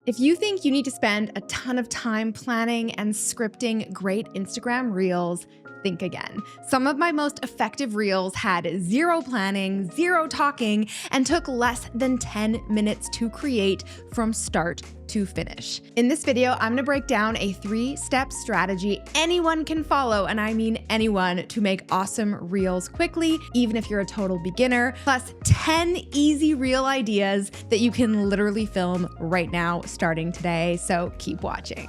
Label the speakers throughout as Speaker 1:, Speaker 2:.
Speaker 1: If you think you need to spend a ton of time planning and scripting great Instagram reels, think again. Some of my most effective reels had zero planning, zero talking, and took less than 10 minutes to create from start to finish. In this video, I'm gonna break down a 3-step strategy anyone can follow, and I mean anyone, to make awesome reels quickly, even if you're a total beginner, plus 10 easy reel ideas that you can literally film right now, starting today. So keep watching.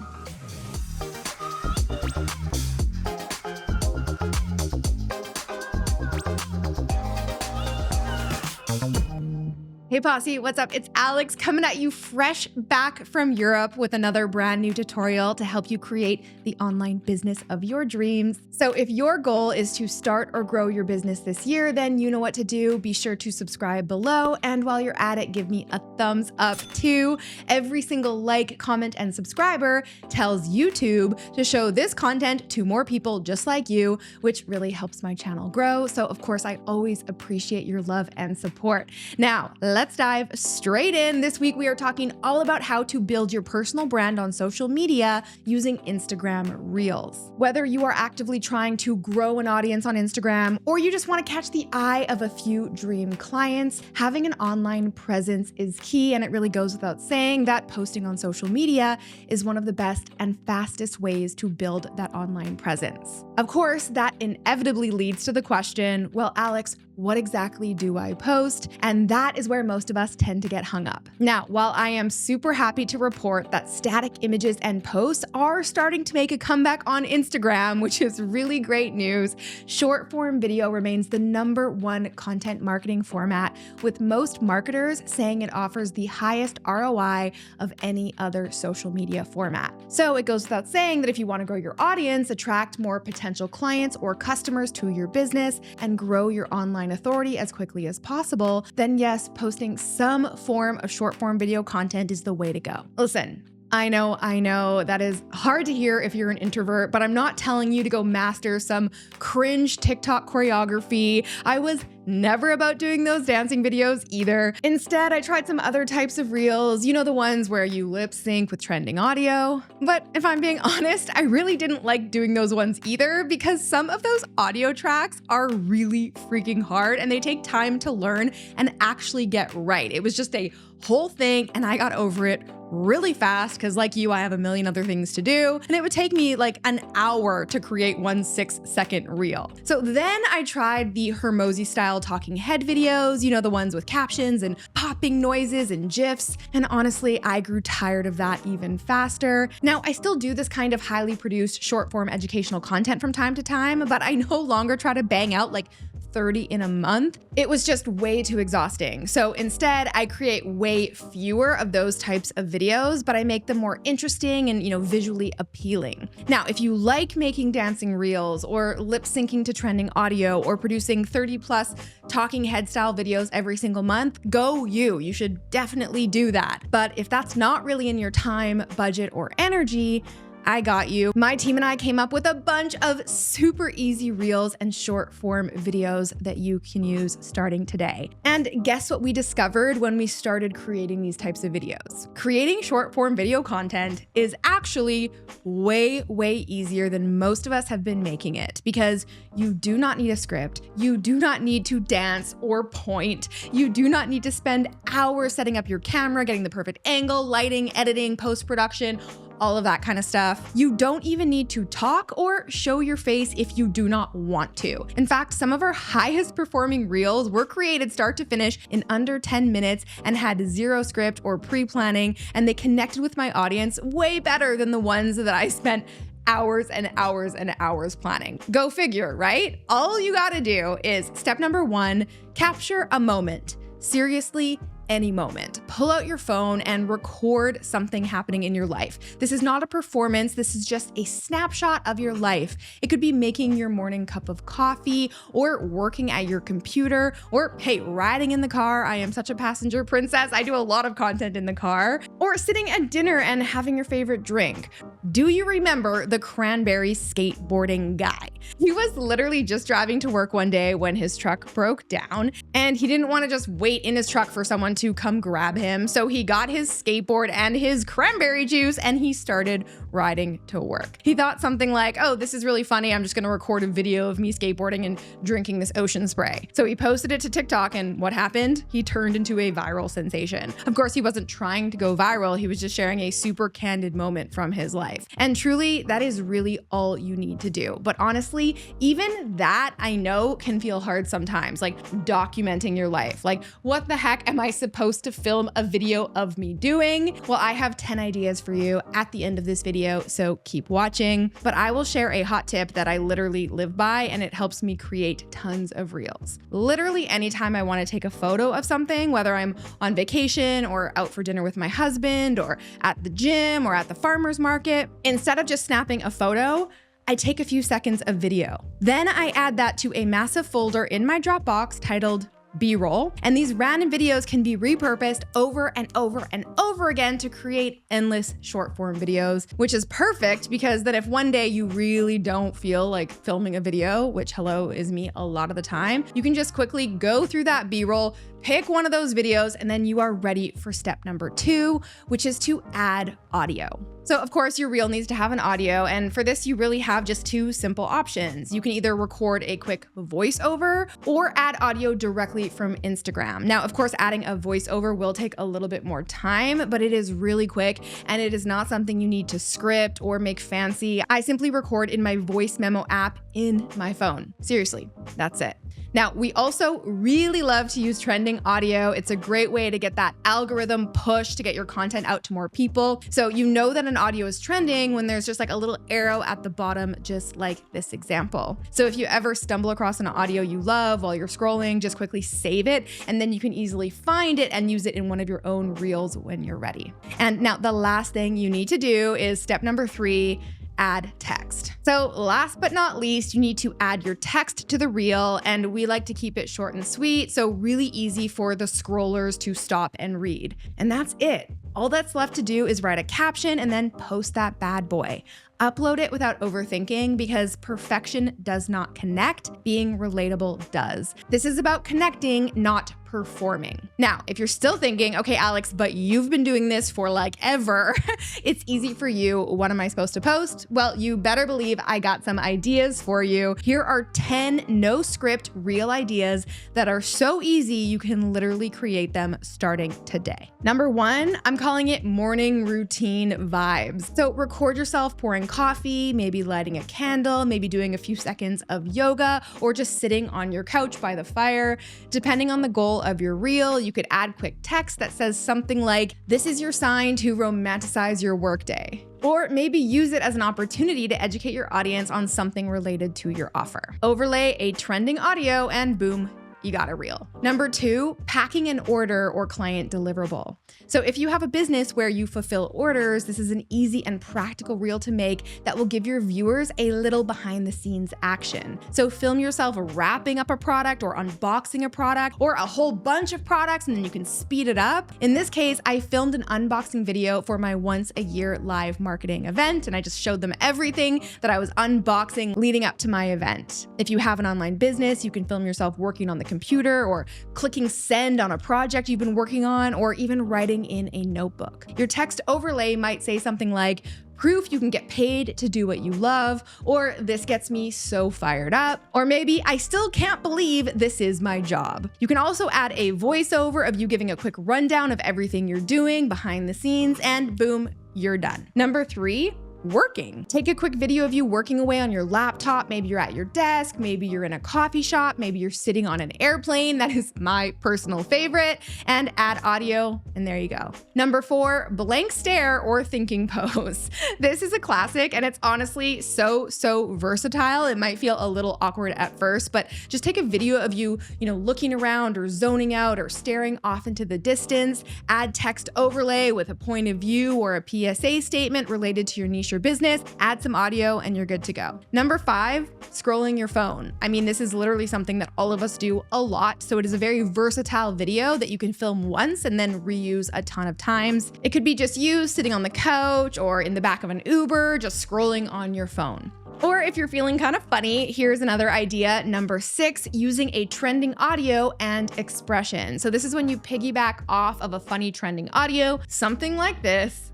Speaker 1: Hey Posse, what's up? It's Alex coming at you fresh back from Europe with another brand new tutorial to help you create the online business of your dreams. So if your goal is to start or grow your business this year, then you know what to do. Be sure to subscribe below. And while you're at it, give me a thumbs up too. Every single like, comment, and subscriber tells YouTube to show this content to more people just like you, which really helps my channel grow. So of course, I always appreciate your love and support. Now, let's dive straight in. This week, we are talking all about how to build your personal brand on social media using Instagram Reels. Whether you are actively trying to grow an audience on Instagram or you just want to catch the eye of a few dream clients, having an online presence is key, and it really goes without saying that posting on social media is one of the best and fastest ways to build that online presence. Of course, that inevitably leads to the question, well, Alex, what exactly do I post? And that is where most of us tend to get hung up. Now, while I am super happy to report that static images and posts are starting to make a comeback on Instagram, which is really great news, short form video remains the #1 content marketing format, with most marketers saying it offers the highest ROI of any other social media format. So it goes without saying that if you want to grow your audience, attract more potential clients or customers to your business, and grow your online authority as quickly as possible, then yes, posting some form of short form video content is the way to go. Listen, I know that is hard to hear if you're an introvert, but I'm not telling you to go master some cringe TikTok choreography. I was never about doing those dancing videos either. Instead, I tried some other types of reels, you know, the ones where you lip sync with trending audio. But if I'm being honest, I really didn't like doing those ones either, because some of those audio tracks are really freaking hard and they take time to learn and actually get right. It was just a whole thing, and I got over it really fast because, like you, I have a million other things to do, and it would take me like an hour to create one 6-second reel. So then I tried the Hermosi style talking head videos, you know, the ones with captions and popping noises and GIFs, and honestly, I grew tired of that even faster. Now, I still do this kind of highly produced short form educational content from time to time, but I no longer try to bang out like 30 in a month. It was just way too exhausting. So instead, I create way fewer of those types of videos, but I make them more interesting and, you know, visually appealing. Now, if you like making dancing reels or lip syncing to trending audio or producing 30+ talking head style videos every single month, go you. You should definitely do that. But if that's not really in your time, budget, or energy, I got you. My team and I came up with a bunch of super easy reels and short form videos that you can use starting today. And guess what we discovered when we started creating these types of videos? Creating short form video content is actually way easier than most of us have been making it, because you do not need a script. You do not need to dance or point. You do not need to spend hours setting up your camera, getting the perfect angle, lighting, editing, post-production, all of that kind of stuff. You don't even need to talk or show your face if you do not want to. In fact, some of our highest performing reels were created start to finish in under 10 minutes and had zero script or pre-planning, and they connected with my audience way better than the ones that I spent hours and hours and hours planning. Go figure, right? All you gotta do is step #1, capture a moment. Seriously, any moment. Pull out your phone and record something happening in your life. This is not a performance. This is just a snapshot of your life. It could be making your morning cup of coffee, or working at your computer, or hey, riding in the car. I am such a passenger princess. I do a lot of content in the car. Or sitting at dinner and having your favorite drink. Do you remember the cranberry skateboarding guy? He was literally just driving to work one day when his truck broke down, and he didn't want to just wait in his truck for someone to come grab him. So he got his skateboard and his cranberry juice and he started riding to work. He thought something like, oh, this is really funny. I'm just going to record a video of me skateboarding and drinking this ocean spray. So he posted it to TikTok, and what happened? He turned into a viral sensation. Of course, he wasn't trying to go viral. He was just sharing a super candid moment from his life. And truly, that is really all you need to do. But honestly, even that I know can feel hard sometimes, like documenting your life. Like, what the heck am I supposed to film a video of me doing? Well, I have 10 ideas for you at the end of this video, so keep watching. But I will share a hot tip that I literally live by, and it helps me create tons of reels. Literally anytime I want to take a photo of something, whether I'm on vacation or out for dinner with my husband or at the gym or at the farmer's market, instead of just snapping a photo, I take a few seconds of video. Then I add that to a massive folder in my Dropbox titled B-roll, and these random videos can be repurposed over and over and over again to create endless short form videos, which is perfect because then if one day you really don't feel like filming a video, which hello is me a lot of the time, you can just quickly go through that B-roll, pick one of those videos, and then you are ready for step number 2, which is to add audio. So of course your reel needs to have an audio, and for this you really have just 2 simple options. You can either record a quick voiceover or add audio directly from Instagram. Now, of course, adding a voiceover will take a little bit more time, but it is really quick and it is not something you need to script or make fancy. I simply record in my voice memo app in my phone. Seriously, that's it. Now, we also really love to use trending audio. It's a great way to get that algorithm push to get your content out to more people. So you know that an audio is trending when there's just like a little arrow at the bottom, just like this example. So if you ever stumble across an audio you love while you're scrolling, just quickly save it, and then you can easily find it and use it in one of your own reels when you're ready. And now the last thing you need to do is step number 3, add text. So last but not least, you need to add your text to the reel, and we like to keep it short and sweet, so really easy for the scrollers to stop and read. And that's it. All that's left to do is write a caption and then post that bad boy. Upload it without overthinking because perfection does not connect, being relatable does. This is about connecting, not performing. Now, if you're still thinking, okay, Alex, but you've been doing this for like ever, it's easy for you. What am I supposed to post? Well, you better believe I got some ideas for you. Here are 10 no script reel ideas that are so easy you can literally create them starting today. Number 1, I'm calling it morning routine vibes. So record yourself pouring coffee, maybe lighting a candle, maybe doing a few seconds of yoga, or just sitting on your couch by the fire. Depending on the goal of your reel, you could add quick text that says something like, "This is your sign to romanticize your workday." Or maybe use it as an opportunity to educate your audience on something related to your offer. Overlay a trending audio and boom, you got a reel. Number 2, packing an order or client deliverable. So if you have a business where you fulfill orders, this is an easy and practical reel to make that will give your viewers a little behind the scenes action. So film yourself wrapping up a product or unboxing a product or a whole bunch of products, and then you can speed it up. In this case, I filmed an unboxing video for my once a year live marketing event, and I just showed them everything that I was unboxing leading up to my event. If you have an online business, you can film yourself working on the computer or clicking send on a project you've been working on, or even writing in a notebook. Your text overlay might say something like, "Proof you can get paid to do what you love," or "This gets me so fired up," or maybe "I still can't believe this is my job." You can also add a voiceover of you giving a quick rundown of everything you're doing behind the scenes, and boom, you're done. Number 3, working. Take a quick video of you working away on your laptop. Maybe you're at your desk, maybe you're in a coffee shop, maybe you're sitting on an airplane. That is my personal favorite. And add audio, and there you go. Number 4, blank stare or thinking pose. This is a classic, and it's honestly so versatile. It might feel a little awkward at first, but just take a video of you, looking around or zoning out or staring off into the distance. Add text overlay with a point of view or a PSA statement related to your niche showcase your business, add some audio, and you're good to go. Number 5, scrolling your phone. I mean, this is literally something that all of us do a lot, so it is a very versatile video that you can film once and then reuse a ton of times. It could be just you sitting on the couch or in the back of an Uber, just scrolling on your phone. Or if you're feeling kind of funny, here's another idea. Number 6, using a trending audio and expression. So this is when you piggyback off of a funny trending audio, something like this.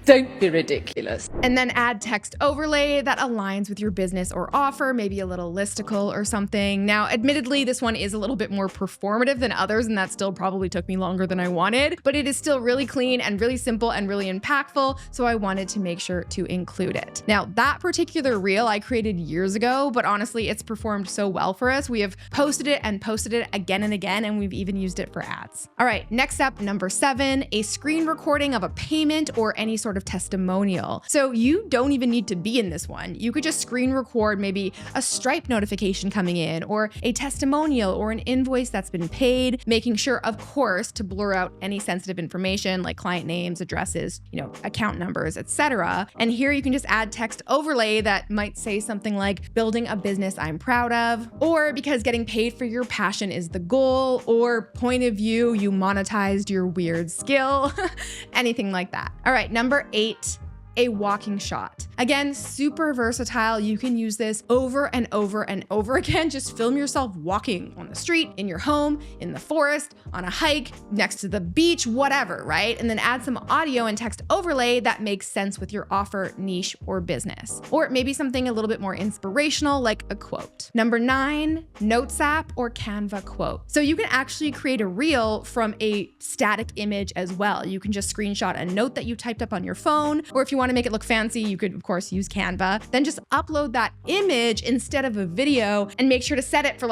Speaker 2: Don't be ridiculous.
Speaker 1: And then add text overlay that aligns with your business or offer, maybe a little listicle or something. Now, admittedly, this one is a little bit more performative than others, and that still probably took me longer than I wanted, but it is still really clean and really simple and really impactful, so I wanted to make sure to include it. Now, that particular reel I created years ago, but honestly, it's performed so well for us. We have posted it again and again, and we've even used it for ads. All right, next up, number 7, a screen recording of a payment or any sort of testimonial. So you don't even need to be in this one. You could just screen record maybe a Stripe notification coming in or a testimonial or an invoice that's been paid, making sure, of course, to blur out any sensitive information like client names, addresses, account numbers, etc. And here you can just add text overlay that might say something like building a business I'm proud of, or because getting paid for your passion is the goal, or point of view, you monetized your weird skill, anything like that. All right, number 8, a walking shot. Again, super versatile. You can use this over and over and over again. Just film yourself walking on the street, in your home, in the forest, on a hike, next to the beach, whatever, right? And then add some audio and text overlay that makes sense with your offer, niche, or business. Or maybe something a little bit more inspirational, like a quote. Number 9, Notes app or Canva quote. So you can actually create a reel from a static image as well. You can just screenshot a note that you typed up on your phone, or if you want to make it look fancy, you could, of course, use Canva. Then just upload that image instead of a video and make sure to set it for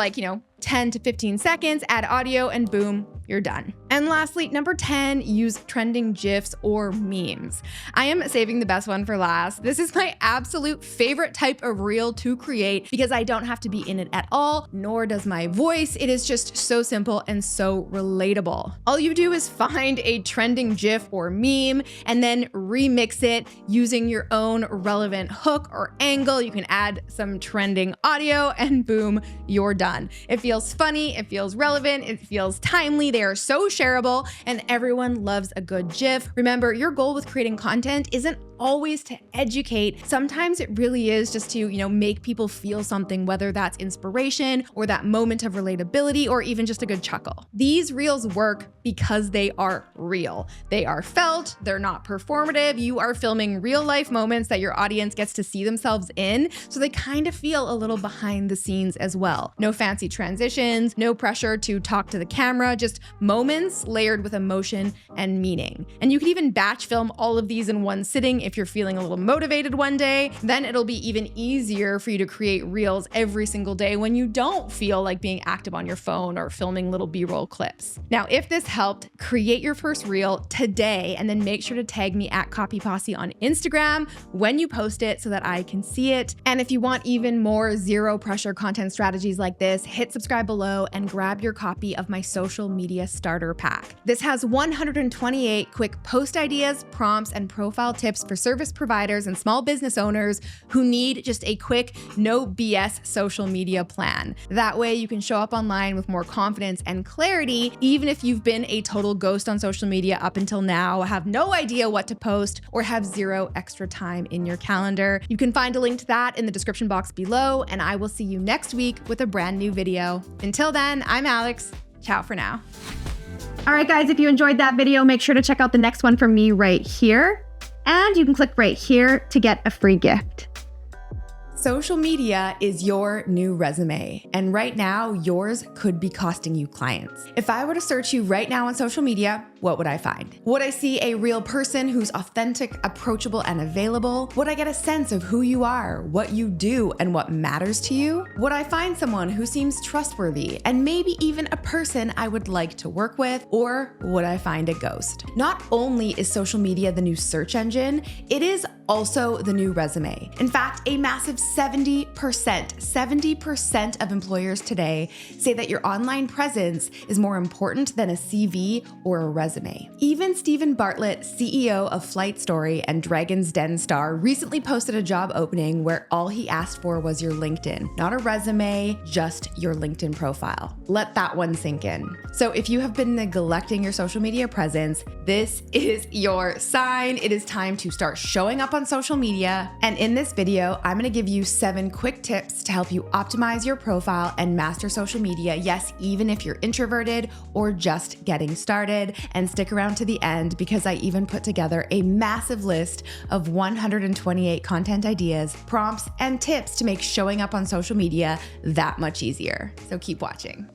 Speaker 1: 10 to 15 seconds, add audio, and boom, you're done. And lastly, number 10, use trending GIFs or memes. I am saving the best one for last. This is my absolute favorite type of reel to create because I don't have to be in it at all, nor does my voice. It is just so simple and so relatable. All you do is find a trending GIF or meme and then remix it using your own relevant hook or angle. You can add some trending audio and boom, you're done. It feels funny, it feels relevant, it feels timely. They are so shareable and everyone loves a good GIF. Remember, your goal with creating content isn't always to educate. Sometimes it really is just to, make people feel something, whether that's inspiration or that moment of relatability or even just a good chuckle. These reels work because they are real. They are felt, they're not performative. You are filming real life moments that your audience gets to see themselves in, so they kind of feel a little behind the scenes as well. No fancy transitions, no pressure to talk to the camera, just moments layered with emotion and meaning. And you can even batch film all of these in one sitting if you're feeling a little motivated one day. Then it'll be even easier for you to create reels every single day when you don't feel like being active on your phone or filming little B-roll clips. Now, if this helped, create your first reel today and then make sure to tag me at Copy Posse on Instagram when you post it so that I can see it. And if you want even more zero pressure content strategies like this, hit subscribe below and grab your copy of my social media starter pack. This has 128 quick post ideas, prompts, and profile tips for service providers and small business owners who need just a quick, no BS social media plan. That way you can show up online with more confidence and clarity, even if you've been a total ghost on social media up until now, have no idea what to post, or have zero extra time in your calendar. You can find a link to that in the description box below, and I will see you next week with a brand new video. Until then, I'm Alex. Ciao for now. All right, guys, if you enjoyed that video, make sure to check out the next one from me right here. And you can click right here to get a free gift. Social media is your new resume, and right now, yours could be costing you clients. If I were to search you right now on social media, what would I find? Would I see a real person who's authentic, approachable, and available? Would I get a sense of who you are, what you do, and what matters to you? Would I find someone who seems trustworthy and maybe even a person I would like to work with? Or would I find a ghost? Not only is social media the new search engine, it is also the new resume. In fact, a massive 70% of employers today say that your online presence is more important than a CV or a resume. Even Stephen Bartlett, CEO of Flight Story and Dragon's Den star, recently posted a job opening where all he asked for was your LinkedIn, not a resume, just your LinkedIn profile. Let that one sink in. So if you have been neglecting your social media presence, this is your sign. It is time to start showing up on social media. And in this video, I'm going to give you 7 quick tips to help you optimize your profile and master social media. Yes, even if you're introverted or just getting started. And stick around to the end because I even put together a massive list of 128 content ideas, prompts, and tips to make showing up on social media that much easier. So keep watching.